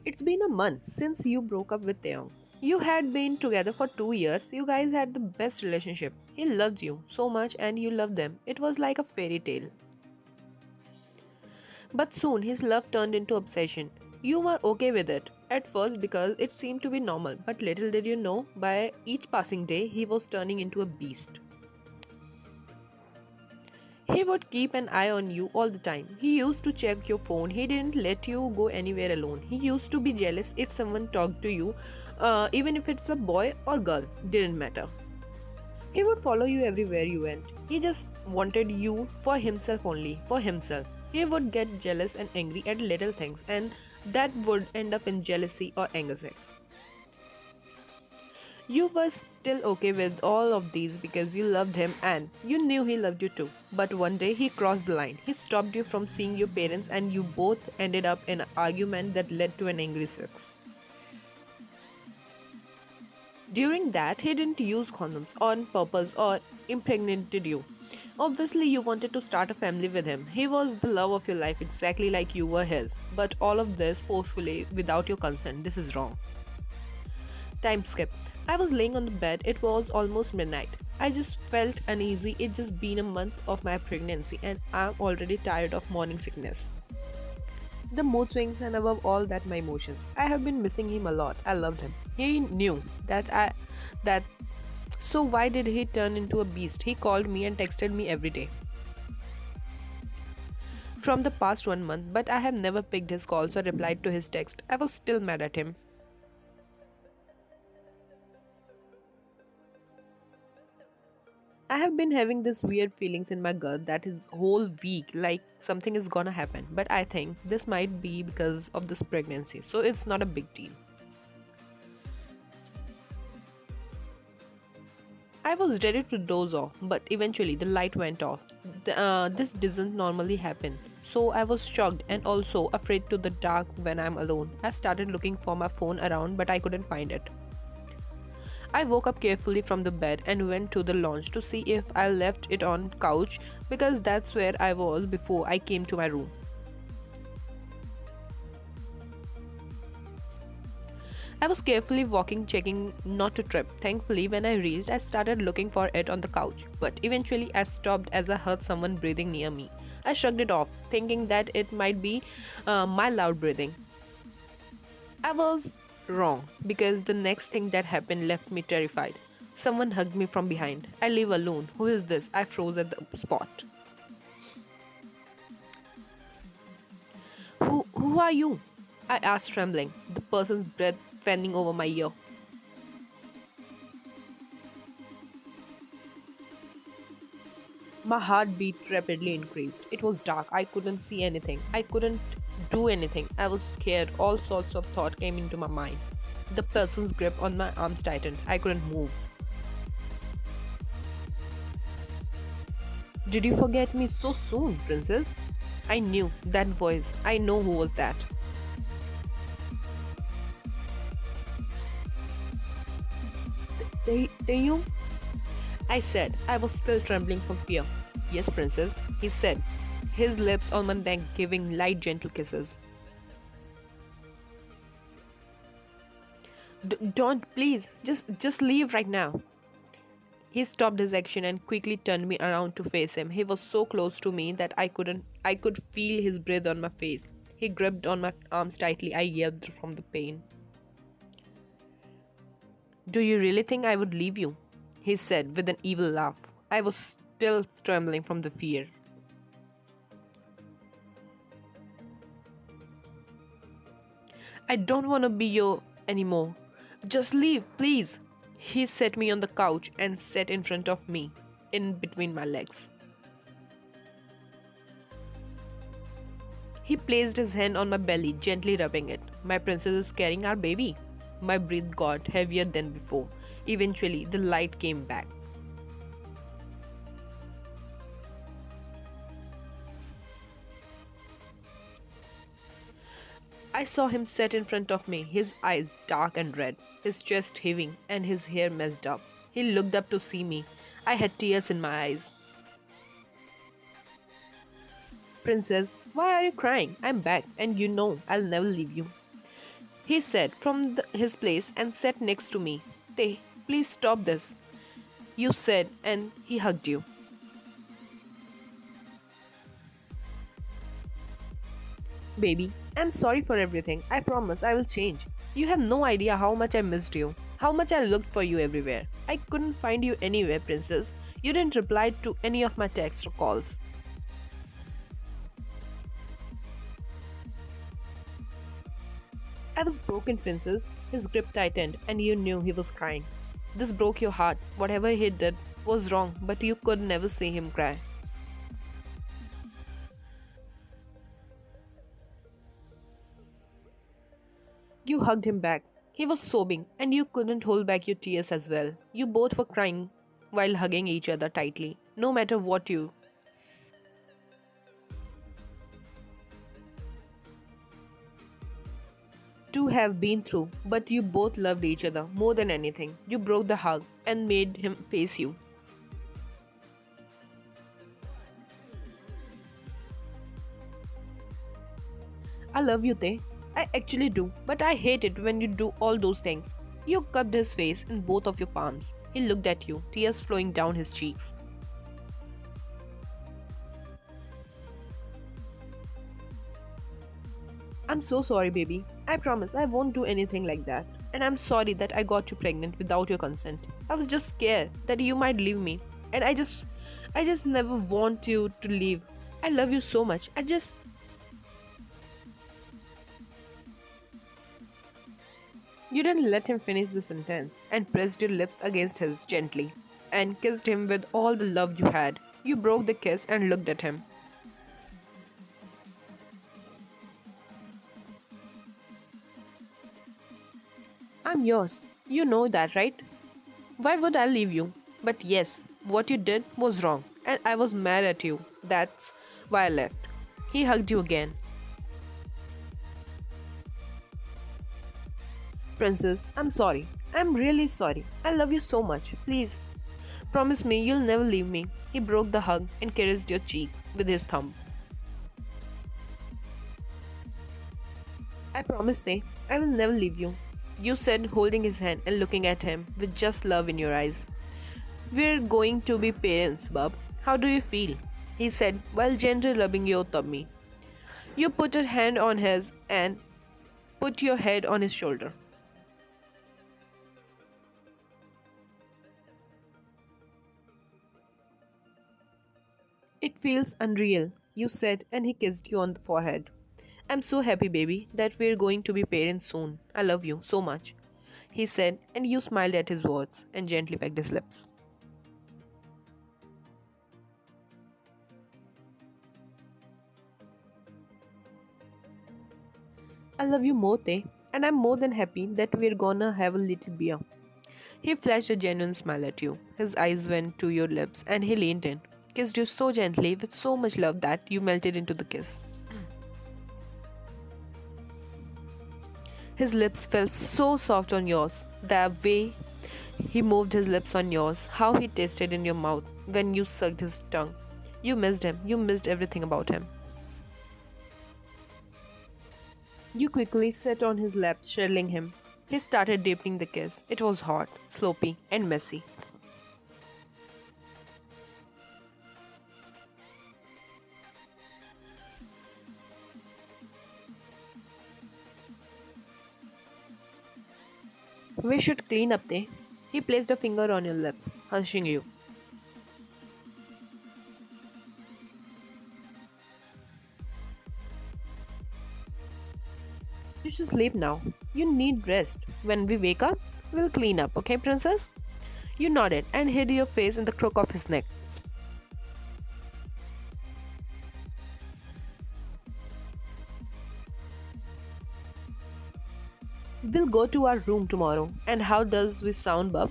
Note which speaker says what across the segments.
Speaker 1: It's been a month since you broke up with Taeyong. You had been together for 2 years. You guys had the best relationship. He loved you so much and you loved them. It was like a fairy tale. But soon his love turned into obsession. You were okay with it at first because it seemed to be normal, but little did you know, by each passing day, he was turning into a beast. He would keep an eye on you all the time. He used to check your phone. He didn't let you go anywhere alone. He used to be jealous if someone talked to you, even if it's a boy or girl, didn't matter. He would follow you everywhere you went. He just wanted you for himself only, for himself. He would get jealous and angry at little things, and that would end up in jealousy or anger sex. You were still okay with all of these because you loved him and you knew he loved you too. But one day he crossed the line. He stopped you from seeing your parents, and you both ended up in an argument that led to an angry sex. During that, he didn't use condoms on purpose or impregnated you. Obviously, you wanted to start a family with him. He was the love of your life, exactly like you were his. But all of this forcefully without your consent. This is wrong. Time skip. I was laying on the bed. It was almost midnight. I just felt uneasy. It's just been a month of my pregnancy and I'm already tired of morning sickness. The mood swings and above all that my emotions. I have been missing him a lot. I loved him. He knew that so why did he turn into a beast? He called me and texted me every day. From the past 1 month, but I have never picked his calls or replied to his text. I was still mad at him. I have been having this weird feelings in my gut that is whole week like something is gonna happen, but I think this might be because of this pregnancy, so it's not a big deal. I was ready to doze off, but eventually the light went off. This doesn't normally happen, so I was shocked and also afraid to the dark when I'm alone. I started looking for my phone around, but I couldn't find it. I woke up carefully from the bed and went to the lounge to see if I left it on couch because that's where I was before I came to my room. I was carefully walking, checking not to trip. Thankfully, when I reached, I started looking for it on the couch, but eventually I stopped as I heard someone breathing near me. I shrugged it off, thinking that it might be my loud breathing. I was wrong because the next thing that happened left me terrified. Someone hugged me from behind. I live alone. Who is this? I froze at the spot. Who are you? I asked, trembling, the person's breath fanning over my ear. My heartbeat rapidly increased. It was dark. I couldn't see anything. I couldn't do anything. I was scared. All sorts of thoughts came into my mind. The person's grip on my arms tightened. I couldn't move. Did you forget me so soon, princess? I knew that voice. I know who was that. Taeyong? I said. I was still trembling from fear. Yes, princess, he said, his lips on my neck giving light, gentle kisses. Don't, please, just leave right now. He stopped his action and quickly turned me around to face him. He was so close to me that I could feel his breath on my face. He gripped on my arms tightly. I yelled from the pain. Do you really think I would leave you? He said with an evil laugh. I was still trembling from the fear. I don't want to be your anymore. Just leave, please. He set me on the couch and sat in front of me, in between my legs. He placed his hand on my belly, gently rubbing it. My princess is carrying our baby. My breath got heavier than before. Eventually, the light came back. I saw him sit in front of me, his eyes dark and red, his chest heaving, and his hair messed up. He looked up to see me. I had tears in my eyes. Princess, why are you crying? I'm back, and you know I'll never leave you. He said from his place and sat next to me. They, please stop this. You said, and he hugged you. Baby, I'm sorry for everything. I promise I will change. You have no idea how much I missed you, how much I looked for you everywhere. I couldn't find you anywhere, princess. You didn't reply to any of my texts or calls. I was broken, princess. His grip tightened, and you knew he was crying. This broke your heart. Whatever he did was wrong, but you could never see him cry. You hugged him back. He was sobbing, and you couldn't hold back your tears as well. You both were crying while hugging each other tightly, no matter what you. Two have been through, but you both loved each other more than anything. You broke the hug and made him face you. I love you, Te. I actually do, but I hate it when you do all those things. You cupped his face in both of your palms. He looked at you, tears flowing down his cheeks. I'm so sorry, baby. I promise I won't do anything like that. And I'm sorry that I got you pregnant without your consent. I was just scared that you might leave me. And I just never want you to leave. I love you so much. You didn't let him finish the sentence and pressed your lips against his gently and kissed him with all the love you had. You broke the kiss and looked at him. I'm yours. You know that, right? Why would I leave you? But yes, what you did was wrong, and I was mad at you. That's why I left. He hugged you again. Princess, I'm sorry. I'm really sorry. I love you so much. Please, promise me you'll never leave me. He broke the hug and caressed your cheek with his thumb. I promise, They. I will never leave you. You said, holding his hand and looking at him with just love in your eyes. We're going to be parents, bub. How do you feel? He said while gently rubbing your tummy. You put a hand on his and put your head on his shoulder. It feels unreal, you said, and he kissed you on the forehead. I'm so happy, baby, that we're going to be parents soon. I love you so much, he said, and you smiled at his words and gently pecked his lips. I love you more, Te, and I'm more than happy that we're gonna have a little beer. He flashed a genuine smile at you. His eyes went to your lips and he leaned in, kissed you so gently with so much love that you melted into the kiss. His lips felt so soft on yours. The way he moved his lips on yours, how he tasted in your mouth when you sucked his tongue. You missed him. You missed everything about him. You quickly sat on his lap, straddling him. He started deepening the kiss. It was hot, sloppy, and messy. We should clean up there. He placed a finger on your lips, hushing you. You should sleep now. You need rest. When we wake up, we'll clean up, okay, princess? You nodded and hid your face in the crook of his neck. We'll go to our room tomorrow. And how does we sound, bub?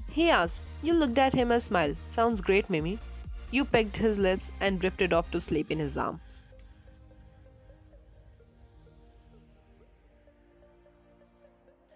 Speaker 1: He asked. You looked at him and smiled. Sounds great, Mimi. You pecked his lips and drifted off to sleep in his arms.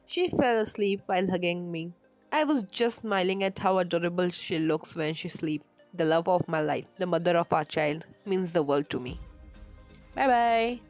Speaker 1: She fell asleep while hugging me. I was just smiling at how adorable she looks when she sleeps. The love of my life, the mother of our child, means the world to me. Bye bye.